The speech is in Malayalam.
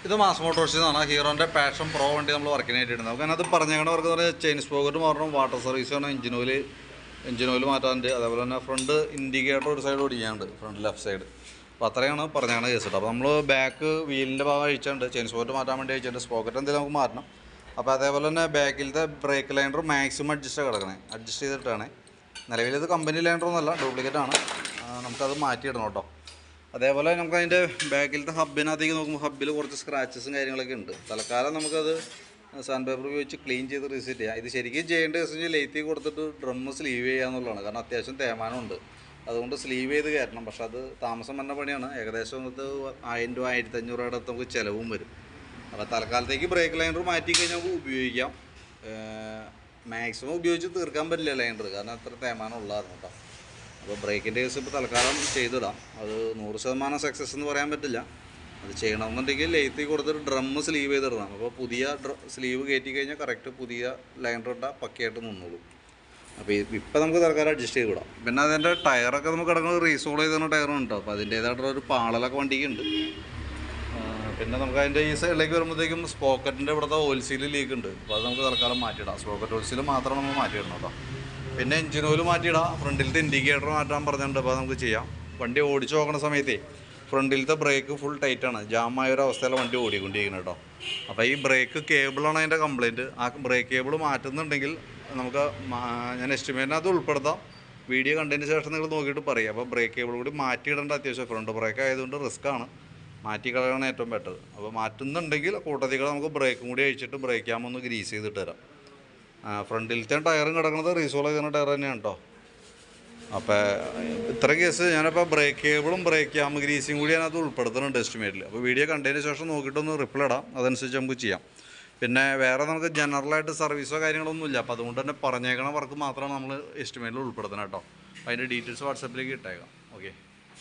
ഇത് മാസ് മോട്ടോഴ്സിൽ നിന്നാണ് ഹീറോൻ്റെ പാഷൻ പ്രോ വണ്ടി നമ്മൾ വർക്കിനായിട്ടുണ്ട്. നമുക്ക് അതിനകത്ത് പറഞ്ഞേക്കണ വർക്ക് എന്ന് പറഞ്ഞാൽ ചെയിൻ സ്പോക്കറ്റ് മാറണം, വാട്ടർ സർവീസ് വേണം, എഞ്ചിൻ ഓയിൽ മാറ്റാനുണ്ട്, അതേപോലെ തന്നെ ഫ്രണ്ട് ഇൻഡിക്കേറ്റർ ഒരു സൈഡ് ഓടിക്കാനുണ്ട്, ഫ്രണ്ട് ലെഫ്റ്റ് സൈഡ്. അപ്പോൾ അത്രയാണ് പറഞ്ഞാണ് കേസ് കേട്ടോ. അപ്പോൾ നമ്മൾ ബാക്ക് വീലിൻ്റെ ഭാഗം അഴിച്ചിട്ടുണ്ട്, ചെയിൻ സ്പോക്കറ്റ് മാറ്റാൻ വേണ്ടി അഴിച്ചിട്ടുണ്ട്, സ്പോക്കറ്റ് എന്തെങ്കിലും നമുക്ക് മാറ്റണം. അപ്പോൾ അതേപോലെ തന്നെ ബാക്കിലത്തെ ബ്രേക്ക് ലൈനർ മാക്സിമം അഡ്ജസ്റ്റ് കിടക്കണേ, അഡ്ജസ്റ്റ് ചെയ്തിട്ടാണ്. നിലവിൽ ഇത് കമ്പനി ലൈനറൊന്നുമല്ല, ഡ്യൂപ്ലിക്കേറ്റാണ്, നമുക്കത് മാറ്റിയിടണം കേട്ടോ. അതേപോലെ നമുക്ക് അതിൻ്റെ ബാക്കിലത്തെ ഹബിനകത്തേക്ക് നോക്കുമ്പോൾ ഹബിൽ കുറച്ച് സ്ക്രാച്ചസും കാര്യങ്ങളൊക്കെ ഉണ്ട്. തൽക്കാലം നമുക്കത് സാൻഡ് പേപ്പർ ഉപയോഗിച്ച് ക്ലീൻ ചെയ്ത് റീസെറ്റ് ചെയ്യാം. ഇത് ശരിക്കും ചെയ്യേണ്ട ദിവസം ലെയ്ത്തി കൊടുത്തിട്ട് ഡ്രമ്മ് സ്ലീവ് ചെയ്യുക എന്നുള്ളതാണ്. കാരണം അത്യാവശ്യം തേമാനമുണ്ട്, അതുകൊണ്ട് സ്ലീവ് ചെയ്ത് കയറ്റണം. പക്ഷെ അത് താമസം വന്ന പണിയാണ്. ഏകദേശം നമുക്ക് 1000 രൂപ 1500 രൂപയുടെ അടുത്ത് നമുക്ക് ചിലവും വരും. അപ്പോൾ തൽക്കാലത്തേക്ക് ബ്രേക്ക് ലൈനർ മാറ്റി കഴിഞ്ഞാൽ നമുക്ക് ഉപയോഗിക്കാം. മാക്സിമം ഉപയോഗിച്ച് തീർക്കാൻ പറ്റില്ല ലൈനർ, കാരണം അത്ര തേമാനം ഉള്ളതായിരുന്നു കേട്ടോ. അപ്പോൾ ബ്രേക്കിൻ്റെ കേസ് ഇപ്പോൾ തൽക്കാലം ചെയ്തിടാം. അത് 100% സക്സസ് എന്ന് പറയാൻ പറ്റില്ല. അത് ചെയ്യണമെന്നുണ്ടെങ്കിൽ ലെയ്ത്തി കൊടുത്തിട്ട് ഡ്രമ്മ് സ്ലീവ് ചെയ്തിടണം. അപ്പോൾ പുതിയ സ്ലീവ് കയറ്റി കഴിഞ്ഞാൽ കറക്റ്റ് പുതിയ ലൈനർ ഇട്ടാൽ പക്കയായിട്ട് നിന്നോളൂ. അപ്പോൾ ഇപ്പം നമുക്ക് തൽക്കാലം അഡ്ജസ്റ്റ് ചെയ്ത് വിടാം. പിന്നെ അതിൻ്റെ ടയറൊക്കെ നമുക്ക് കിടക്കുന്നത് റീസോൾ ചെയ്തിരുന്ന ടയറുണ്ട്. അപ്പോൾ അതിൻ്റേതായിട്ടുള്ളൊരു പാളലൊക്കെ വണ്ടിക്കുണ്ട്. പിന്നെ നമുക്ക് അതിൻ്റെ ഈ സൈഡിലേക്ക് വരുമ്പോഴത്തേക്കും സ്പോക്കറ്റിൻ്റെ ഇവിടുത്തെ ഓയിൽ സീൽ ലീക്ക് ഉണ്ട്. അപ്പോൾ അത് നമുക്ക് തൽക്കാലം മാറ്റിയിടാം. സ്പോക്കറ്റ് ഓയിൽ സീൽ മാത്രം നമ്മൾ മാറ്റിയിടണം കേട്ടോ. പിന്നെ എഞ്ചിൻ ഓയിൽ മാറ്റിയിടാം, ഫ്രണ്ടിലത്തെ ഇൻഡിക്കേറ്റർ മാറ്റാൻ പറഞ്ഞിട്ടുണ്ട്. അപ്പോൾ നമുക്ക് ചെയ്യാം. വണ്ടി ഓടിച്ച് നോക്കുന്ന സമയത്തേ ഫ്രണ്ടിലത്തെ ബ്രേക്ക് ഫുൾ ടൈറ്റാണ്, ജാമായൊരു അവസ്ഥയിലാണ് വണ്ടി ഓടിക്കൊണ്ടിരിക്കുന്നത് കേട്ടോ. അപ്പോൾ ഈ ബ്രേക്ക് കേബിളാണ് അതിൻ്റെ കംപ്ലയിൻറ്റ്. ആ ബ്രേക്ക് കേബിൾ മാറ്റുന്നുണ്ടെങ്കിൽ നമുക്ക് ഞാൻ എസ്റ്റിമേറ്റിനകത്ത് ഉൾപ്പെടുത്താം. വീഡിയോ കണ്ടതിന് ശേഷം നിങ്ങൾ നോക്കിയിട്ട് പറയാം. അപ്പോൾ ബ്രേക്ക് കേബിൾ കൂടി മാറ്റിയിടേണ്ട അത്യാവശ്യം, ഫ്രണ്ട് ബ്രേക്ക് ആയതുകൊണ്ട് റിസ്ക്കാണ്, മാറ്റി കളയാണ് ഏറ്റവും ബെറ്റർ. അപ്പോൾ മാറ്റുന്നുണ്ടെങ്കിൽ കൂട്ടത്തിൽ നമുക്ക് ബ്രേക്കും കൂടി അഴിച്ചിട്ട് ബ്രേക്ക് ക്യാം ഒന്ന് ഗ്രീസ് ചെയ്തിട്ട് തരാം. ഫ്രണ്ടിലത്തെ ടയറും കിടക്കുന്നത് റീസോൾ ചെയ്യുന്ന ടയർ തന്നെയാണ് കേട്ടോ. അപ്പോൾ ഇത്ര കേസ് ഞാനപ്പോൾ ബ്രേക്ക് കേബിളും ബ്രേക്ക് ക്യാം ഗ്രീസിങ് കൂടി ഞാനത് ഉൾപ്പെടുത്തുന്നുണ്ട് എസ്റ്റിമേറ്റിൽ. അപ്പോൾ വീഡിയോ കണ്ടതിന് ശേഷം നോക്കിയിട്ടൊന്ന് റിപ്ലൈ ഇടാം, അതനുസരിച്ച് നമുക്ക് ചെയ്യാം. പിന്നെ വേറെ നമുക്ക് ജനറലായിട്ട് സർവീസോ കാര്യങ്ങളൊന്നും ഇല്ല. അപ്പോൾ അതുകൊണ്ട് തന്നെ പറഞ്ഞേക്കണ വർക്ക് മാത്രമാണ് നമ്മൾ എസ്റ്റിമേറ്റിൽ ഉൾപ്പെടുത്തണം കേട്ടോ. അപ്പോൾ അതിൻ്റെ ഡീറ്റെയിൽസ് വാട്സാപ്പിലേക്ക് ഇട്ടേക്കാം. ഓക്കെ.